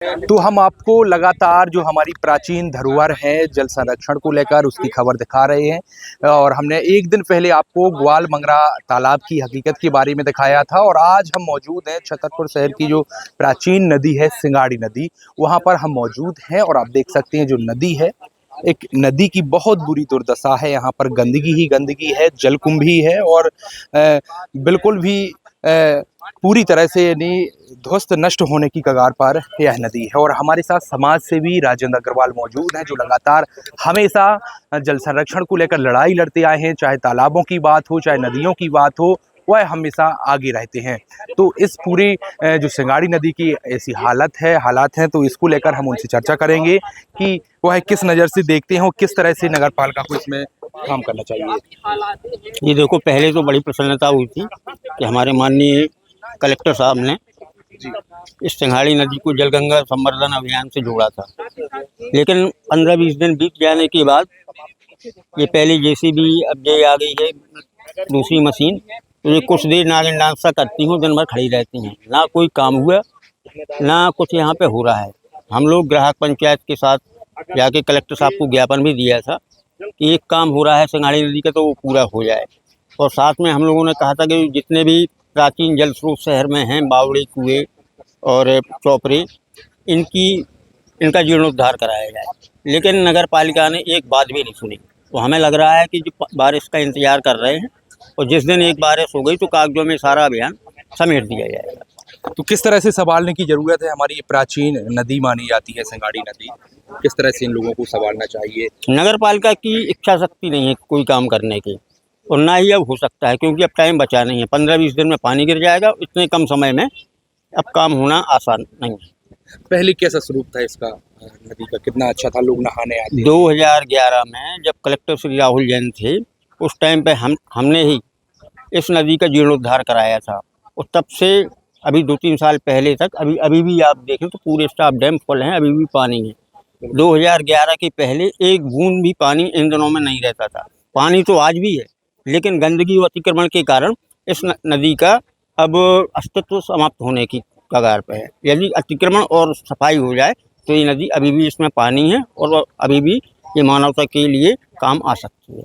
तो हम आपको लगातार जो हमारी प्राचीन धरोहर है जल संरक्षण को लेकर उसकी खबर दिखा रहे हैं और हमने एक दिन पहले आपको ग्वाल मंगरा तालाब की हकीकत के बारे में दिखाया था और आज हम मौजूद हैं छतरपुर शहर की जो प्राचीन नदी है सिंगाड़ी नदी, वहां पर हम मौजूद हैं और आप देख सकते हैं जो नदी है एक नदी की बहुत बुरी दुर्दशा है। यहाँ पर गंदगी ही गंदगी है, जलकुंभ भी है और बिल्कुल भी पूरी तरह से यानी ध्वस्त नष्ट होने की कगार पर यह नदी है। और हमारे साथ समाज सेवी राजेंद्र अग्रवाल मौजूद हैं जो लगातार हमेशा जल संरक्षण को लेकर लड़ाई लड़ते आए हैं, चाहे तालाबों की बात हो चाहे नदियों की बात हो, वह हमेशा आगे रहते हैं। तो इस पूरी जो सिंगाड़ी नदी की ऐसी हालात हैं तो इसको लेकर हम उनसे चर्चा करेंगे कि वह किस नज़र से देखते हैं और किस तरह से नगर पालिका को इसमें काम करना चाहिए। ये देखो, पहले तो बड़ी प्रसन्नता हुई थी कि हमारे माननीय कलेक्टर साहब ने इस सिंगाड़ी नदी को जलगंगा संवर्धन अभियान से जोड़ा था, लेकिन 15-20 दिन बीत जाने के बाद ये पहले जेसीबी, अब ये आ गई है दूसरी मशीन, तो ये कुछ देर नागिन डांस सा करती हूँ, दिन भर खड़ी रहती हैं, ना कोई काम हुआ ना कुछ यहाँ पे हो रहा है। हम लोग ग्राहक पंचायत के साथ जाके कलेक्टर साहब को ज्ञापन भी दिया था कि एक काम हो रहा है सिंगाड़ी नदी का तो वो पूरा हो जाए, और साथ में हम लोगों ने कहा था कि जितने भी प्राचीन जल स्रोत शहर में हैं, बावड़ी, कुएं और चौपरे, इनका जीर्णोद्धार कराया जाए। लेकिन नगर पालिका ने एक बात भी नहीं सुनी। तो हमें लग रहा है कि जो बारिश का इंतजार कर रहे हैं और जिस दिन एक बारिश हो गई तो कागजों में सारा अभियान समेट दिया जाएगा। तो किस तरह से संभालने की जरूरत है? हमारी प्राचीन नदी मानी जाती है सिंगाड़ी नदी, किस तरह से इन लोगों को संभालना चाहिए? नगर पालिका की इच्छा शक्ति नहीं है कोई काम करने की, और ना ही अब हो सकता है, क्योंकि अब टाइम बचा नहीं है। 15-20 दिन में पानी गिर जाएगा, इतने कम समय में अब काम होना आसान नहीं है। पहले कैसा स्वरूप था इसका, नदी का कितना अच्छा था, लोग नहाने आते? 2011 में जब कलेक्टर श्री राहुल जैन थे, उस टाइम पे हमने ही इस नदी का जीर्णोद्धार कराया था, और तब से अभी 2-3 साल पहले तक अभी भी आप देखें तो पूरे स्टाफ डैम फुल हैं, अभी भी पानी है। 2011 के पहले एक बूंद भी पानी इन दिनों में नहीं रहता था। पानी तो आज भी है, लेकिन गंदगी और अतिक्रमण के कारण इस नदी का अब अस्तित्व समाप्त होने की कगार पे है। यदि अतिक्रमण और सफाई हो जाए तो ये नदी अभी भी इसमें पानी है और अभी भी ये मानवता के लिए काम आ सकती है।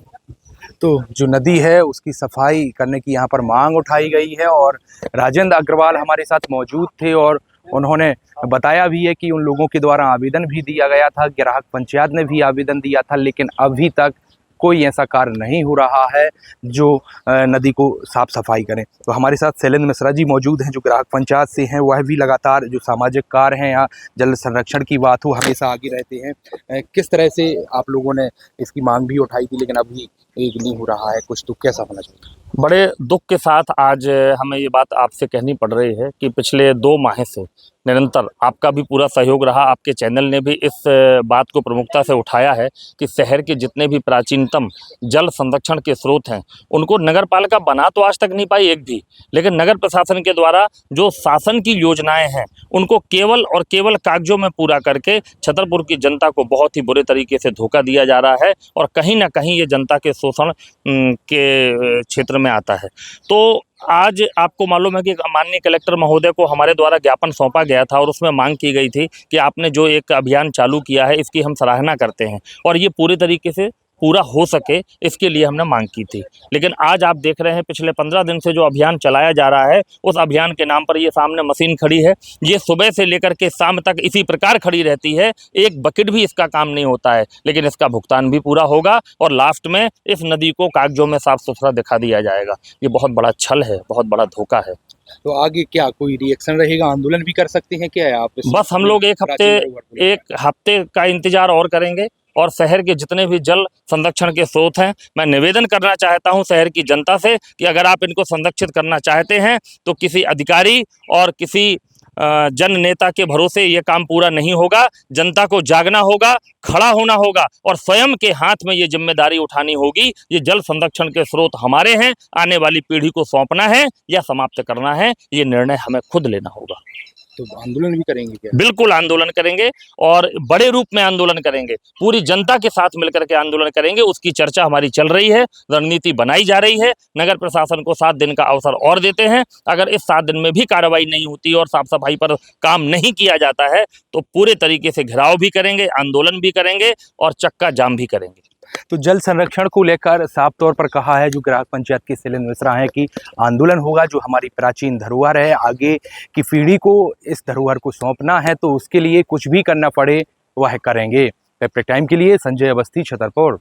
तो जो नदी है उसकी सफाई करने की यहाँ पर मांग उठाई गई है और राजेंद्र अग्रवाल हमारे साथ मौजूद थे और उन्होंने बताया भी है कि उन लोगों के द्वारा आवेदन भी दिया गया था, ग्राहक पंचायत ने भी आवेदन दिया था, लेकिन अभी तक कोई ऐसा कार्य नहीं हो रहा है जो नदी को साफ सफाई करें। तो हमारे साथ शैलेंद्र मिश्रा जी मौजूद हैं जो ग्राहक पंचायत से हैं, वह भी लगातार जो सामाजिक कार्य हैं या जल संरक्षण की बात हो हमेशा आगे रहते हैं। किस तरह से आप लोगों ने इसकी मांग भी उठाई थी लेकिन अभी एक नहीं हो रहा है कुछ, तो कैसा होना चाहिए? बड़े दुख के साथ आज हमें ये बात आपसे कहनी पड़ रही है कि पिछले 2 माह से निरंतर आपका भी पूरा सहयोग रहा। आपके चैनल ने भी इस बात को प्रमुखता से उठाया है कि शहर के जितने भी प्राचीनतम जल संरक्षण के स्रोत हैं उनको नगर पालिका बना तो आज तक नहीं पाई एक भी, लेकिन नगर प्रशासन के द्वारा जो शासन की योजनाएं हैं उनको केवल और केवल कागजों में पूरा करके छतरपुर की जनता को बहुत ही बुरे तरीके से धोखा दिया जा रहा है और कहीं ना कहीं ये जनता के शोषण के क्षेत्र में आता है। तो आज आपको मालूम है कि माननीय कलेक्टर महोदय को हमारे द्वारा ज्ञापन सौंपा गया था और उसमें मांग की गई थी कि आपने जो एक अभियान चालू किया है इसकी हम सराहना करते हैं और ये पूरे तरीके से पूरा हो सके इसके लिए हमने मांग की थी। लेकिन आज आप देख रहे हैं पिछले 15 दिन से जो अभियान चलाया जा रहा है उस अभियान के नाम पर ये सामने मशीन खड़ी है, ये सुबह से लेकर के शाम तक इसी प्रकार खड़ी रहती है, एक बकेट भी इसका काम नहीं होता है, लेकिन इसका भुगतान भी पूरा होगा और लास्ट में इस नदी को कागजों में साफ सुथरा दिखा दिया जाएगा। ये बहुत बड़ा छल है, बहुत बड़ा धोखा है। तो आगे क्या कोई रिएक्शन रहेगा, आंदोलन भी कर सकते हैं क्या आप? बस हम लोग एक हफ्ते का इंतजार और करेंगे और शहर के जितने भी जल संरक्षण के स्रोत हैं, मैं निवेदन करना चाहता हूं शहर की जनता से कि अगर आप इनको संरक्षित करना चाहते हैं तो किसी अधिकारी और किसी जन नेता के भरोसे ये काम पूरा नहीं होगा। जनता को जागना होगा, खड़ा होना होगा और स्वयं के हाथ में ये जिम्मेदारी उठानी होगी। ये जल संरक्षण के स्रोत हमारे हैं, आने वाली पीढ़ी को सौंपना है या समाप्त करना है, ये निर्णय हमें खुद लेना होगा। तो आंदोलन भी करेंगे क्या? बिल्कुल आंदोलन करेंगे और बड़े रूप में आंदोलन करेंगे, पूरी जनता के साथ मिलकर के आंदोलन करेंगे। उसकी चर्चा हमारी चल रही है, रणनीति बनाई जा रही है। नगर प्रशासन को 7 दिन का अवसर और देते हैं। अगर इस 7 दिन में भी कार्रवाई नहीं होती और साफ सफाई पर काम नहीं किया जाता है तो पूरे तरीके से घेराव भी करेंगे, आंदोलन भी करेंगे और चक्का जाम भी करेंगे। तो जल संरक्षण को लेकर साफ तौर पर कहा है जो ग्राहक पंचायत के शैलेंद्र मिश्रा हैं कि आंदोलन होगा, जो हमारी प्राचीन धरोहर है, आगे की पीढ़ी को इस धरोहर को सौंपना है, तो उसके लिए कुछ भी करना पड़े वह करेंगे। पेपर टाइम के लिए संजय अवस्थी, छतरपुर।